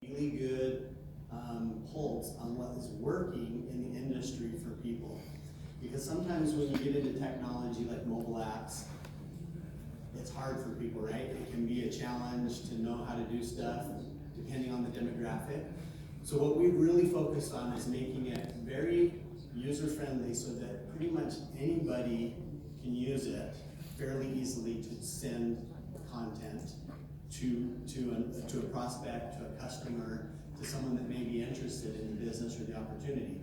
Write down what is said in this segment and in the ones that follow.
really good pulse on what is working in the industry for people. Because sometimes when you get into technology like mobile apps, it's hard for people, right? It can be a challenge to know how to do stuff depending on the demographic. So what we've really focused on is making it very user-friendly so that pretty much anybody can use it fairly easily to send content to a prospect, to a customer, to someone that may be interested in the business or the opportunity.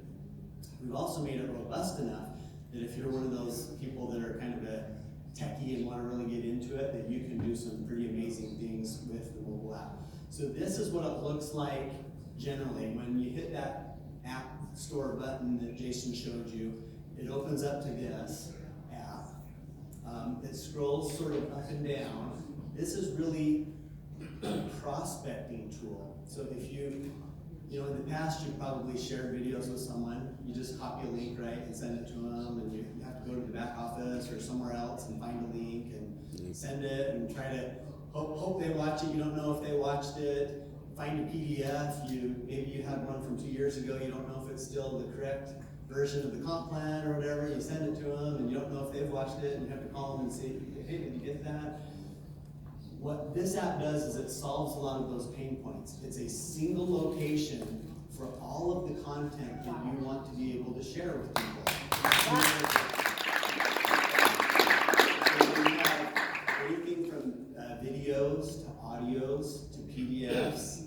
We've also made it robust enough that if you're one of those people that are kind of a techie and want to really get into it, that you can do some pretty amazing things with the mobile app. So this is what it looks like generally. When you hit that app store button that Jason showed you, it opens up to this app. It scrolls sort of up and down. This is really a prospecting tool. So if in the past you probably shared videos with someone, you just copy a link, right, and send it to them, and you have to go to the back office or somewhere else and find a link and send it and try to hope they watch it. You don't know if they watched it. Find a PDF. Maybe you had one from 2 years ago. You don't know if it's still the correct version of the comp plan or whatever. You send it to them, and you don't know if they've watched it, and you have to call them and say, hey, did you get that? What this app does is it solves a lot of those pain points. It's a single location for all of the content that you want to be able to share with people. So we have everything from videos to audios to PDFs,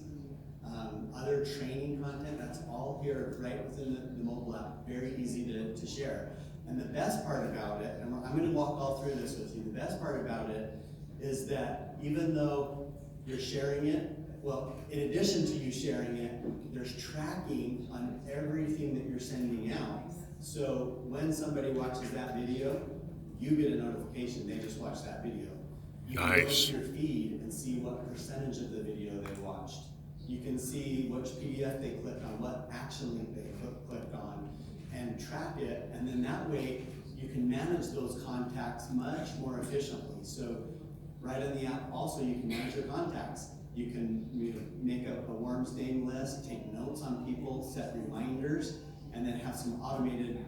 other training content. That's all here right within the mobile app. Very easy to share. And the best part about it, and I'm going to walk all through this with you, the best part about it is that even though you're sharing it, well, in addition to you sharing it, there's tracking on everything that you're sending out. So when somebody watches that video, you get a notification they just watched that video. You can go to your feed and see what percentage of the video they watched. You can see which PDF they clicked on, what action link they clicked on, and track it. And then that way, you can manage those contacts much more efficiently. So right on the app, also, you can manage your contacts. You can make a warm staying list, take notes on people, set reminders, and then have some automated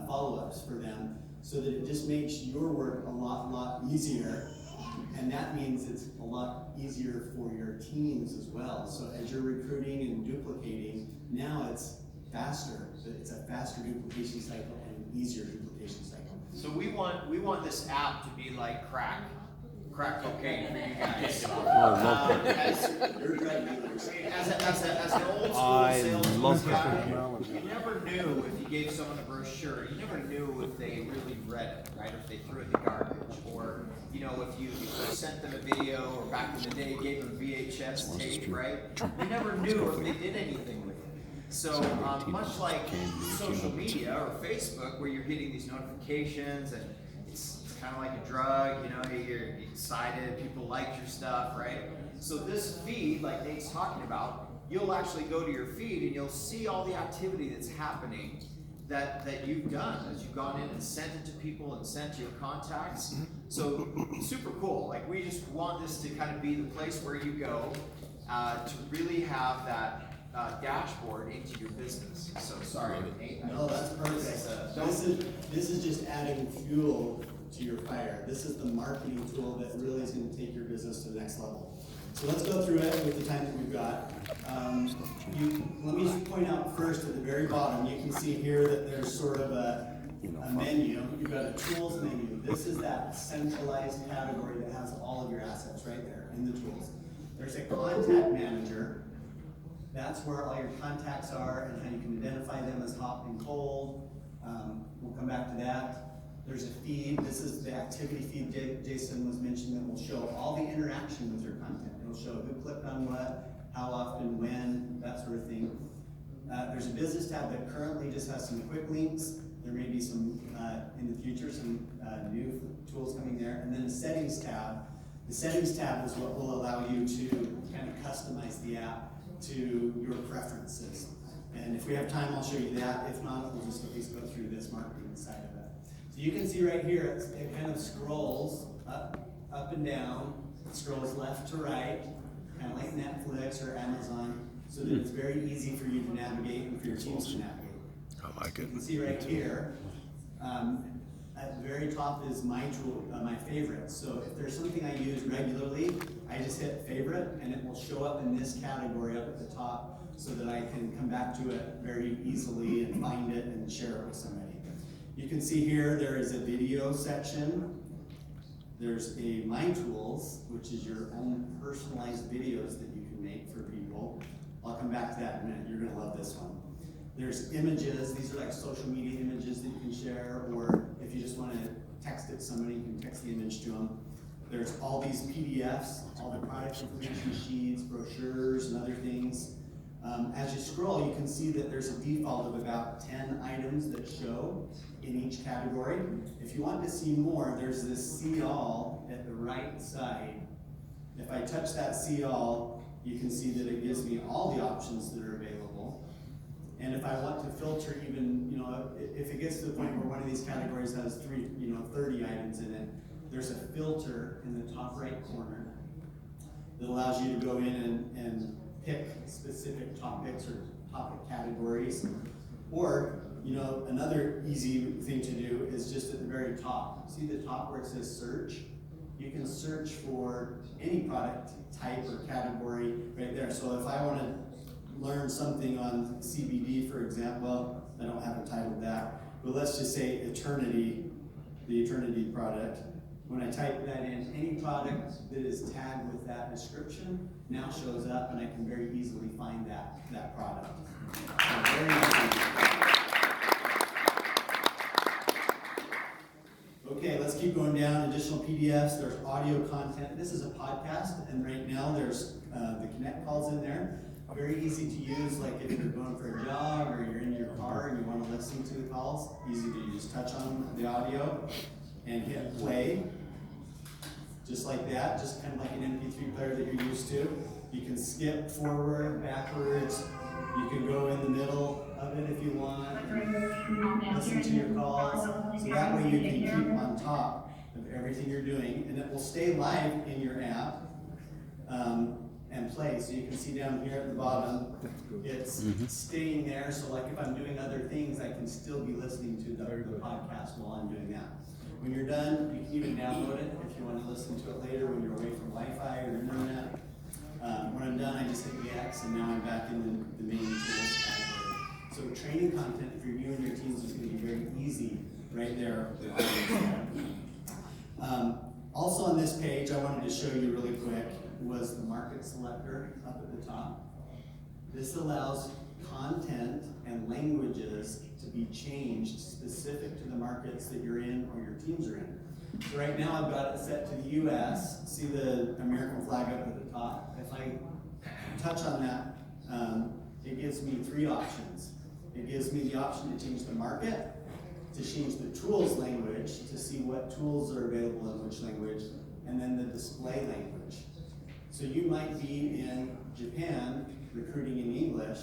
follow-ups for them so that it just makes your work a lot easier. And that means it's a lot easier for your teams as well. So as you're recruiting and duplicating, now it's faster. It's a faster duplication cycle and an easier duplication cycle. So we want this app to be like crack cocaine for you guys. As an old school sales guy, you never knew if you gave someone a brochure, you never knew if they really read it, right? If they threw it in the garbage, or if you sent them a video, or back in the day gave them VHS tape, right? You never knew if they did anything with it. So much like social media or Facebook, where you're getting these notifications and it's kind of like a drug, you're excited, people like your stuff, right? So this feed, like Nate's talking about, you'll actually go to your feed and you'll see all the activity that's happening that you've done, as you've gone in and sent it to people and sent to your contacts. So super cool. Like, we just want this to kind of be the place where you go to really have that dashboard into your business. So sorry, Nate. No, that's perfect. This is just adding fuel to your fire. This is the marketing tool that really is going to take your business to the next level. So let's go through it with the time that we've got. Let me just point out first at the very bottom, you can see here that there's sort of a menu. You've got a tools menu. This is that centralized category that has all of your assets right there in the tools. There's a contact manager. That's where all your contacts are and how you can identify them as hot and cold. We'll come back to that. There's a feed. This is the activity feed Jason was mentioning that will show all the interaction with your content. It'll show who clicked on what, how often, when, that sort of thing. There's a business tab that currently just has some quick links. There may be some, in the future, some new tools coming there. And then a settings tab. The settings tab is what will allow you to kind of customize the app to your preferences. And if we have time, I'll show you that. If not, we'll just at least go through this marketing side of it. So you can see right here, it kind of scrolls up and down. It scrolls left to right, kind of like Netflix or Amazon. so that it's very easy for you to navigate and for your teams to navigate. I like it. You can see right here, at the very top is my tool, my favorites. So if there's something I use regularly, I just hit favorite and it will show up in this category up at the top so that I can come back to it very easily and find it and share it with somebody. You can see here there is a video section. There's a My Tools, which is your own personalized videos that you can make for people. I'll come back to that in a minute. You're gonna love this one. There's images. These are like social media images that you can share, or if you just want to text it to somebody, you can text the image to them. There's all these PDFs, all the product information sheets, brochures, and other things. As you scroll, you can see that there's a default of about 10 items that show in each category. If you want to see more, there's this See All at the right side. If I touch that See All, you can see that it gives me all the options that are available. And if I want to filter even, if it gets to the point where one of these categories has 30 items in it, there's a filter in the top right corner that allows you to go in and pick specific topics or topic categories. Or, another easy thing to do is just at the very top. See the top where it says search? You can search for any product type or category right there. So if I want to learn something on CBD, for example, I don't have it titled that, but let's just say Eternity, the Eternity product. When I type that in, any product that is tagged with that description now shows up, and I can very easily find that product. So very easy. Okay, let's keep going down. Additional PDFs, there's audio content. This is a podcast, and right now there's the Connect calls in there. Very easy to use, like if you're going for a jog or you're in your car and you want to listen to the calls. Easy to just touch on the audio and hit play. Just like that, just kind of like an MP3 player that you're used to. You can skip forward, backwards. You can go in the middle of it if you want. Listen to your calls. So that way you can keep on top of everything you're doing, and it will stay live in your app and play. So you can see down here at the bottom, it's staying there. So like if I'm doing other things, I can still be listening to the podcast while I'm doing that. When you're done, you can even download it if you want to listen to it later when you're away from Wi-Fi or internet. When I'm done, I just hit the X, and now I'm back in the main tools category. So training content for you and your teams is going to be very easy right there. Also on this page, I wanted to show you really quick was the market selector up at the top. This allows content and languages to be changed specific to the markets that you're in or your teams are in. So right now I've got it set to the US. See the American flag up at the top? If I touch on that, it gives me 3 options. It gives me the option to change the market, to change the tools language, to see what tools are available in which language, and then the display language. So you might be in Japan recruiting in English,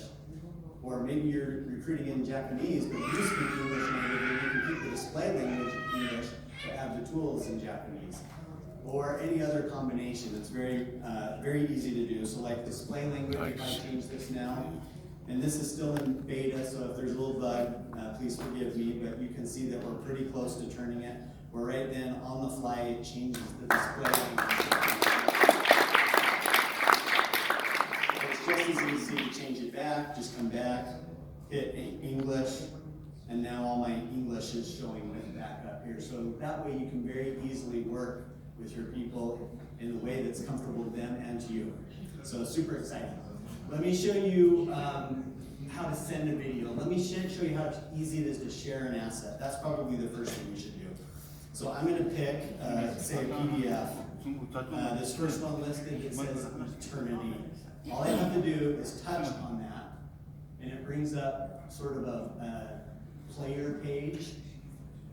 or maybe you're recruiting in Japanese, but you speak English language, and you can keep the display language in English, but have the tools in Japanese. Or any other combination. It's very easy to do. So like display language, if I change this now, and this is still in beta, so if there's a little bug, please forgive me, but you can see that we're pretty close to turning it. Where right then, on the fly, it changes the display language. It's just as easy to change it back, just come back, hit English, and now all my English is showing back up here. So that way you can very easily work with your people in a way that's comfortable to them and to you. So super exciting. Let me show you how to send a video. Let me show you how easy it is to share an asset. That's probably the first thing you should do. So I'm going to pick, say, a PDF. This first one listed, it says Eternity. All I have to do is touch on that, and it brings up sort of a player page,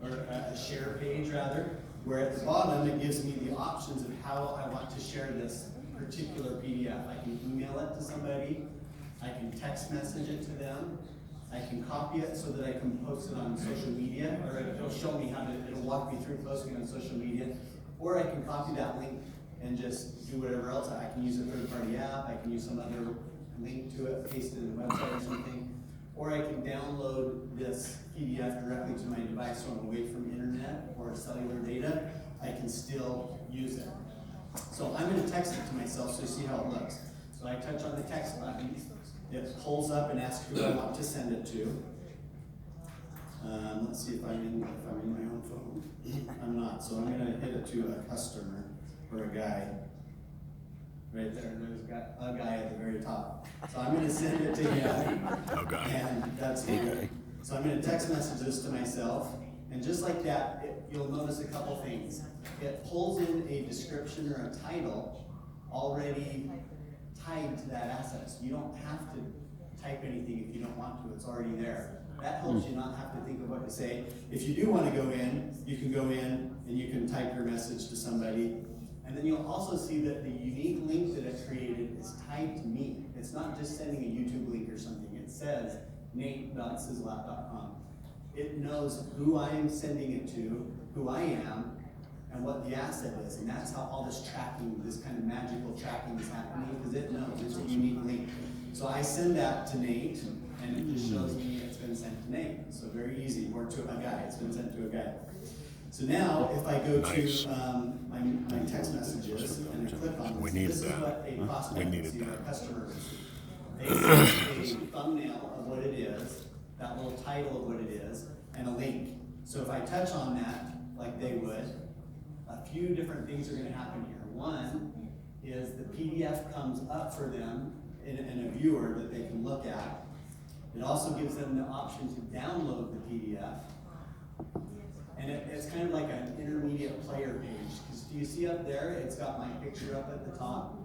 or a share page rather, where at the bottom it gives me the options of how I want to share this particular PDF. I can email it to somebody, I can text message it to them, I can copy it so that I can post it on social media, or it'll show me how to, it'll walk me through posting on social media, or I can copy that link and just do whatever else. I can use a third-party app, I can use some other link to it, paste it in the website or something, or I can download this PDF directly to my device so I'm away from internet or cellular data, I can still use it. So I'm gonna text it to myself so you see how it looks. So I touch on the text button, it pulls up and asks who I want to send it to. Let's see if I'm in my own phone. I'm not, so I'm gonna hit it to a customer or a guy. Right there, there's a guy at the very top. So I'm gonna send it to him. Okay. And that's it. So I'm gonna text message this to myself, and just like that, you'll notice a couple things. It pulls in a description or a title already tied to that asset. So you don't have to type anything if you don't want to, it's already there. That helps you not have to think of what to say. If you do want to go in, you can go in and you can type your message to somebody. And then you'll also see that the unique link that it created is tied to me. It's not just sending a YouTube link or something. It says nate.siselat.com. It knows who I am sending it to, who I am, and what the asset is. And that's how all this tracking, this kind of magical tracking is happening, because it knows it's a unique link. So I send that to Nate, and it just shows me it's been sent to Nate. So very easy, or to a guy, it's been sent to a guy. So now, if I go to my text messages and I click on this, this is what a prospect will see, our customer will see. They see a thumbnail of what it is, that little title of what it is, and a link. So if I touch on that, like they would, a few different things are gonna happen here. One is the PDF comes up for them in a viewer that they can look at. It also gives them the option to download the PDF. And it's kind of like an intermediate player page. Because do you see up there, it's got my picture up at the top.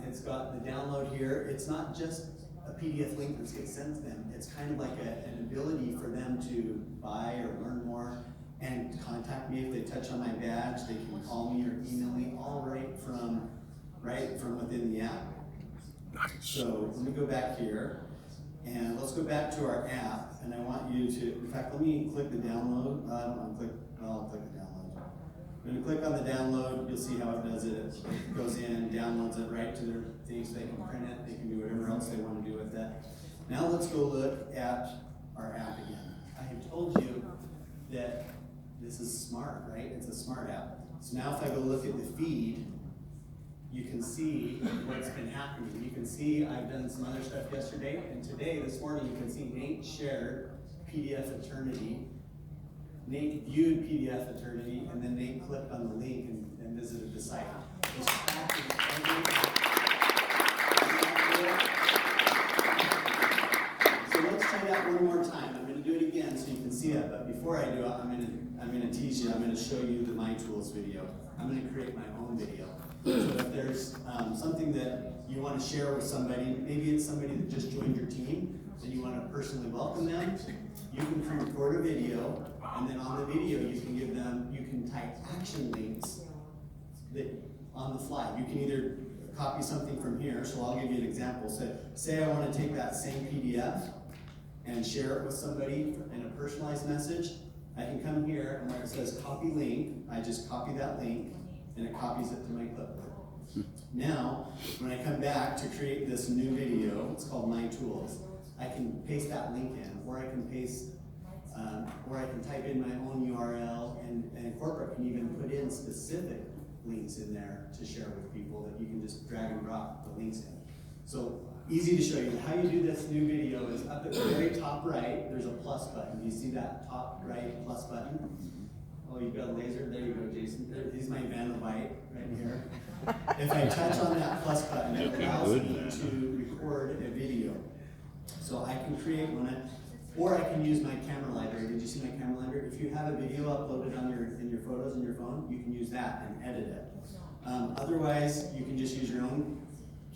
It's got the download here. It's not just a PDF link that gets sent to them. It's kind of like an ability for them to buy or learn more and contact me if they touch on my badge. They can call me or email me, all right from within the app. Nice. So let me go back here. And let's go back to our app, and I want you to, in fact, let me click the download. I'll click the download. I'm gonna click on the download, you'll see how it does it. It goes in, downloads it right to their thing so they can print it, they can do whatever else they wanna do with that. Now let's go look at our app again. I have told you that this is smart, right? It's a smart app. So now if I go look at the feed, you can see what's been happening. You can see I've done some other stuff yesterday, and today, this morning, you can see Nate shared PDF Eternity. Nate viewed PDF Eternity, and then Nate clicked on the link and visited the site. It's tracking So let's try that one more time. I'm going to do it again so you can see it, but before I do it, I'm going to tease you. I'm going to show you the My Tools video. I'm going to create my own video. So if there's something that you want to share with somebody, maybe it's somebody that just joined your team, and you want to personally welcome them, you can pre-record a video, and then on the video you can type action links that on the fly. You can either copy something from here, so I'll give you an example. Say I want to take that same PDF and share it with somebody in a personalized message. I can come here, and where it says copy link, I just copy that link, and it copies it to my clipboard. Now, when I come back to create this new video, it's called My Tools, I can paste that link in, or I can paste, or I can type in my own URL, and corporate can even put in specific links in there to share with people that you can just drag and drop the links in. So, easy to show you. How you do this new video is up at the very top right, there's a plus button. Do you see that top right plus button? Oh, you've got a laser? There you go, Jason. Here's my Vanna White right here. If I touch on that plus button, it allows me to record a video. So I can create one, or I can use my camera library. Did you see my camera library? If you have a video uploaded in your photos on your phone, you can use that and edit it. Otherwise, you can just use your own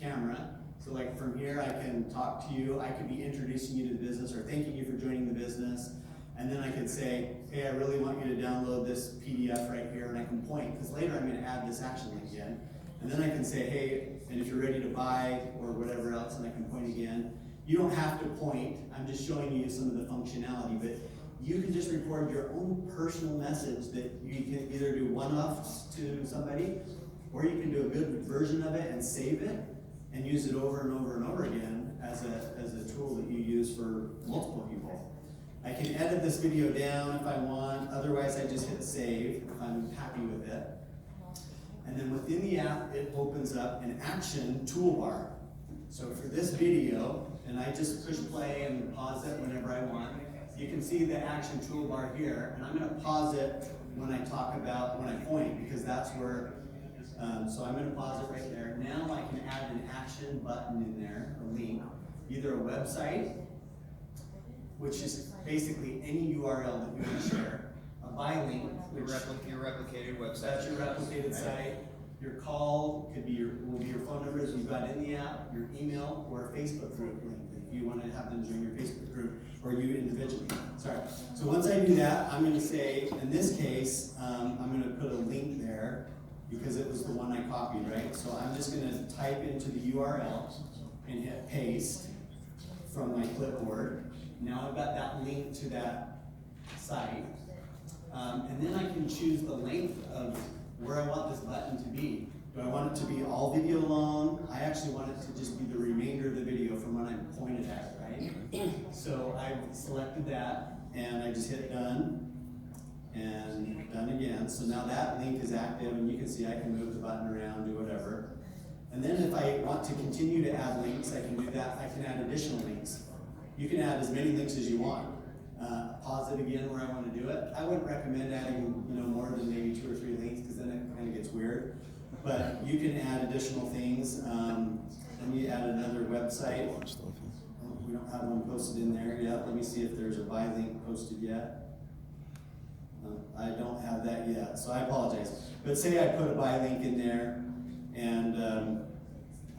camera. So like from here, I can talk to you. I could be introducing you to the business or thanking you for joining the business. And then I could say, hey, I really want you to download this PDF right here, and I can point, because later I'm going to add this action link in. And then I can say, hey, and if you're ready to buy or whatever else, and I can point again. You don't have to point, I'm just showing you some of the functionality, but you can just record your own personal message that you can either do one-offs to somebody, or you can do a good version of it and save it, and use it over and over and over again as a tool that you use for multiple people. I can edit this video down if I want, otherwise I just hit save if I'm happy with it. And then within the app, it opens up an action toolbar. So for this video, and I just push play and pause it whenever I want, you can see the action toolbar here, and I'm gonna pause it when I point, because that's where, so I'm gonna pause it right there. Now I can add an action button in there, a link, either a website, which is basically any URL that you want to share, a buy link, Your replicated website. that's your replicated site. Your call will be your phone number that you've got in the app, your email, or a Facebook group link if you want to have them join your Facebook group, or you individually. Sorry. So once I do that, I'm going to say, in this case, I'm going to put a link there because it was the one I copied, right? So I'm just going to type into the URL and hit paste from my clipboard. Now I've got that link to that site. And then I can choose the length of where I want this button to be. Do I want it to be all video long? I actually want it to just be the remainder of the video from when I'm pointed at it, right? So I've selected that, and I just hit done, and done again. So now that link is active, and you can see I can move the button around, do whatever. And then if I want to continue to add links, I can do that. I can add additional links. You can add as many links as you want. Pause it again where I want to do it. I wouldn't recommend adding more than maybe 2 or 3 links because then it kind of gets weird. But you can add additional things. Let me add another website. We don't have one posted in there yet. Let me see if there's a buy link posted yet. I don't have that yet, so I apologize. But say I put a buy link in there, and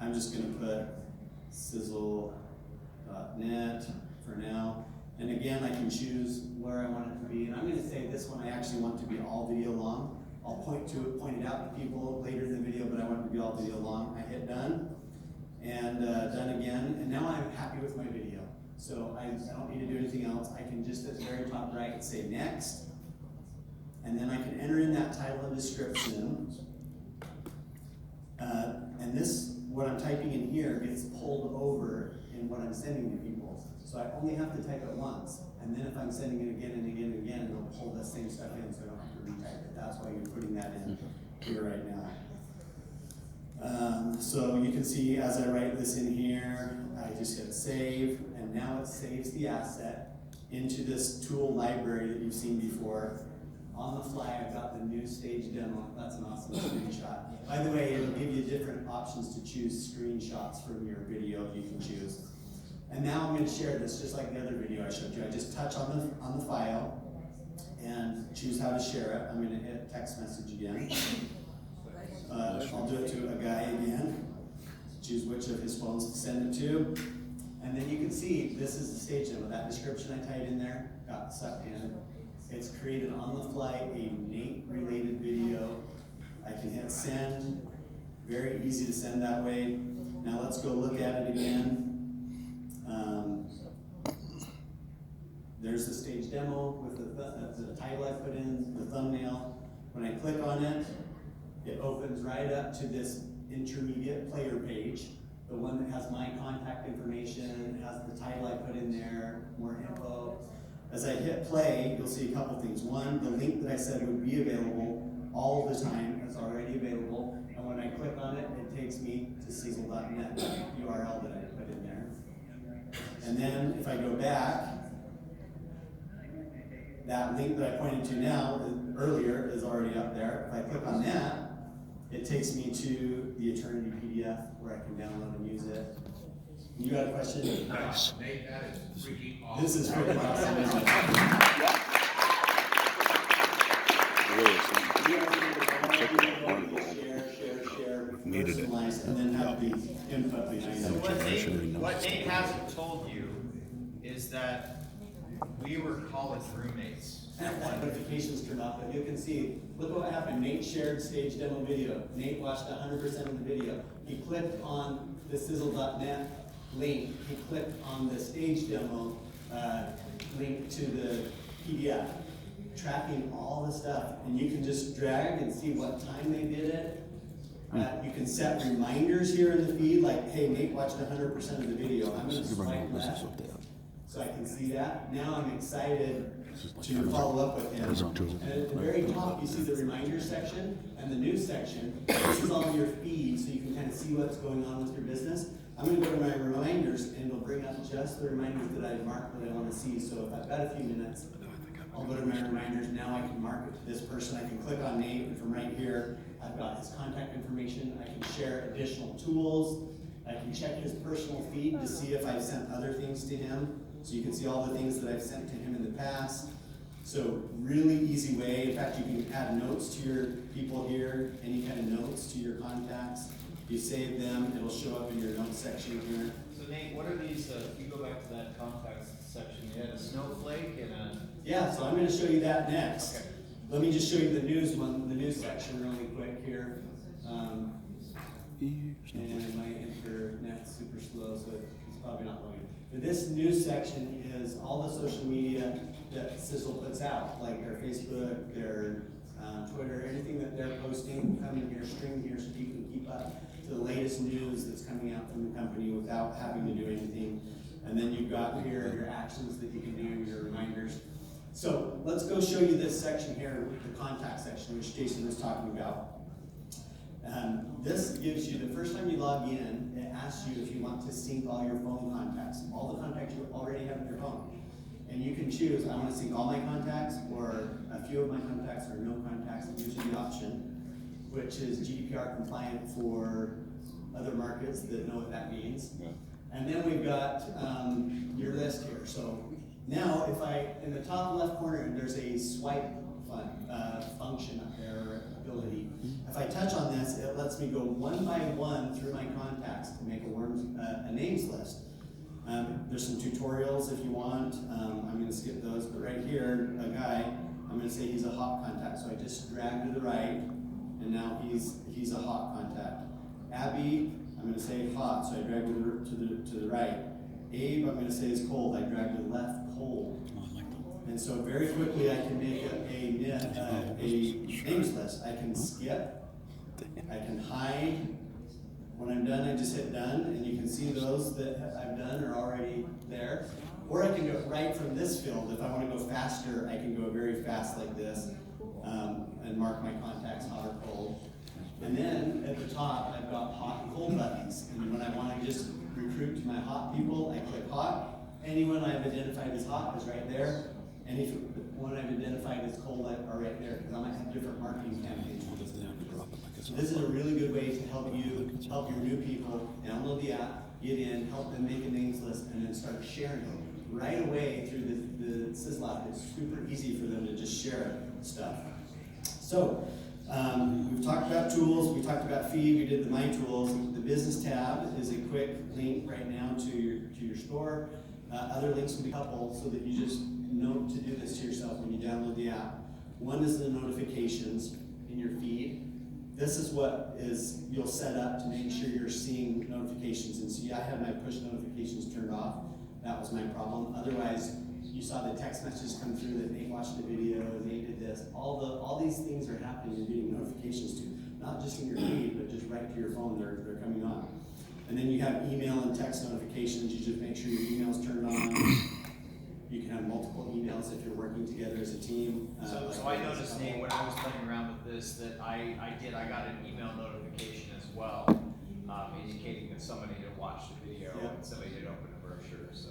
I'm just going to put Sisel.net for now. And again, I can choose where I want it to be. And I'm going to say this one I actually want to be all video long. I'll point it out to people later in the video, but I want it to be all video long. I hit done, and done again. And now I'm happy with my video. So I don't need to do anything else. I can just at the very top right say next. And then I can enter in that title and description. And this, what I'm typing in here, gets pulled over in what I'm sending to people. So I only have to type it once, and then if I'm sending it again and again and again, it'll pull that same stuff in, so I don't have to retype it. That's why you're putting that in here right now. So you can see as I write this in here, I just hit save, and now it saves the asset into this tool library that you've seen before. On the fly, I've got the new stage demo. That's an awesome screenshot. By the way, it'll give you different options to choose screenshots from your video you can choose. And now I'm going to share this just like the other video I showed you. I just touch on the file and choose how to share it. I'm going to hit text message again. I'll do it to a guy again. Choose which of his phones to send it to. And then you can see this is the stage demo. That description I typed in there got sucked in. It's created on the fly a Nate related video. I can hit send. Very easy to send that way. Now let's go look at it again. There's the stage demo with the title I put in, the thumbnail. When I click on it, it opens right up to this intermediate player page, the one that has my contact information, it has the title I put in there, more info. As I hit play, you'll see a couple things. One, the link that I said would be available all the time is already available. And when I click on it, it takes me to Sisel.net, the URL that I put in there. And then if I go back, that link that I pointed to now, earlier, is already up there. If I click on that, it takes me to the Eternity PDF where I can download and use it. You got a question? Nice. Nate, that is freaking awesome. This is freaking awesome. Share, Needed it. personalize, and then have the input behind So it. what Nate hasn't told you is that we were college roommates at one point. Notifications turned off, but you can see, look what happened. Nate shared stage demo video. Nate watched 100% of the video. He clicked on the Sisel.net link. He clicked on the stage demo link to the PDF, tracking all the stuff. And you can just drag and see what time they did it. You can set reminders here in the feed, like, hey, Nate watched 100% of the video. I'm gonna swipe left, so I can see that. Now I'm excited to follow up with him. And at the very top, you see the reminder section and the news section. This is all your feed, so you can kind of see what's going on with your business. I'm gonna go to my reminders, and it'll bring up just the reminders that I've marked that I wanna see. So if I've got a few minutes, I'll go to my reminders. Now I can mark it to this person. I can click on Nate, and from right here, I've got his contact information. I can share additional tools. I can check his personal feed to see if I've sent other things to him. So you can see all the things that I've sent to him in the past. So really easy way. In fact, you can add notes to your people here, any kind of notes to your contacts. If you save them, it'll show up in your notes section here. So Nate, what are these, if you go back to that contacts section, you had a snowflake and a... Yeah, so I'm gonna show you that next. Okay. Let me just show you the news one, the news section really quick here. And my internet's super slow, so it's probably not loading. But this news section is all the social media that Sisel puts out, like their Facebook, their Twitter, anything that they're posting, come in here, stream here, so you can keep up to the latest news that's coming out from the company without having to do anything. And then you've got here your actions that you can do, your reminders. So let's go show you this section here, the contact section, which Jason was talking about. This gives you, the first time you log in, it asks you if you want to sync all your phone contacts, all the contacts you already have in your phone. And you can choose, I want to sync all my contacts, or a few of my contacts, or no contacts. It gives you the option, which is GDPR compliant for other markets that know what that means. Yeah. And then we've got your list here. So now, if I, in the top left corner, there's a swipe function up there, or ability. If I touch on this, it lets me go one by one through my contacts to make a names list. There's some tutorials if you want. I'm going to skip those, but right here, a guy, I'm going to say he's a hot contact. So I just drag to the right, and now he's a hot contact. Abby, I'm going to say hot, so I drag to the right. Abe, I'm going to say is cold. I drag to the left, cold. And so very quickly I can make a names list. I can skip, I can hide. When I'm done, I just hit done, and you can see those that I've done are already there. Or I can go right from this field. If I want to go faster, I can go very fast like this, and mark my contacts hot or cold. And then at the top, I've got hot and cold buttons. And when I want to just recruit to my hot people, I click hot. Anyone I've identified as hot is right there. And if one I've identified as cold are right there, because I might have different marketing campaigns. So this is a really good way to help your new people download the app, get in, help them make a names list, and then start sharing them right away through the Sisel app. It's super easy for them to just share stuff. So we've talked about tools, we talked about feed, we did the My Tools. The business tab is a quick link right now to your store. Other links will be coupled so that you just know to do this to yourself when you download the app. One is the notifications in your feed. This is what you'll set up to make sure you're seeing notifications. And see, I have my push notifications turned off. That was my problem. Otherwise, you saw the text messages come through that Nate watched the video, Nate did this. All these things are happening. You're getting notifications to, not just in your feed, but just right to your phone. They're coming on. And then you have email and text notifications. You just make sure your email's turned on. You can have multiple emails if you're working together as a team. So I noticed, Nate, when I was playing around with this, that I got an email notification as well, indicating that somebody had watched the video and somebody had opened a brochure. So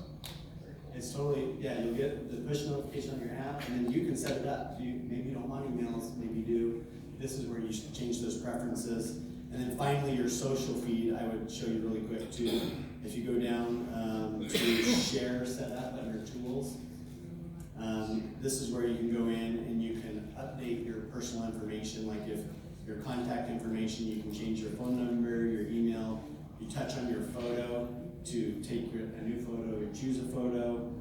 very cool. It's totally, yeah, you'll get the push notification on your app, and then you can set it up. Maybe you don't want emails, maybe you do. This is where you should change those preferences. And then finally, your social feed, I would show you really quick too. If you go down to share setup under tools, this is where you can go in and you can update your personal information. Like if your contact information, you can change your phone number, your email. You touch on your photo to take a new photo, you choose a photo.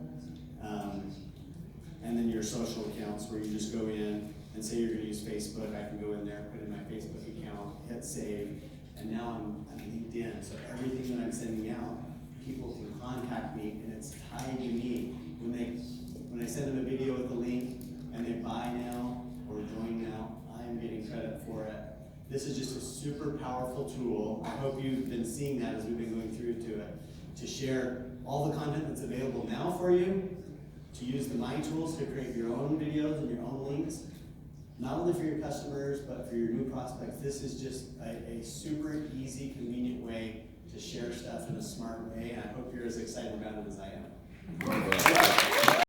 And then your social accounts where you just go in and say you're going to use Facebook. I can go in there, put in my Facebook account, hit save, and now I'm LinkedIn. So everything that I'm sending out, people can contact me, and it's tied to me. When I send them a video with a link, and they buy now or join now, I'm getting credit for it. This is just a super powerful tool. I hope you've been seeing that as we've been going through to share all the content that's available now for you, to use the My Tools to create your own videos and your own links, not only for your customers, but for your new prospects. This is just a super easy, convenient way to share stuff in a smart way, and I hope you're as excited about it as I am.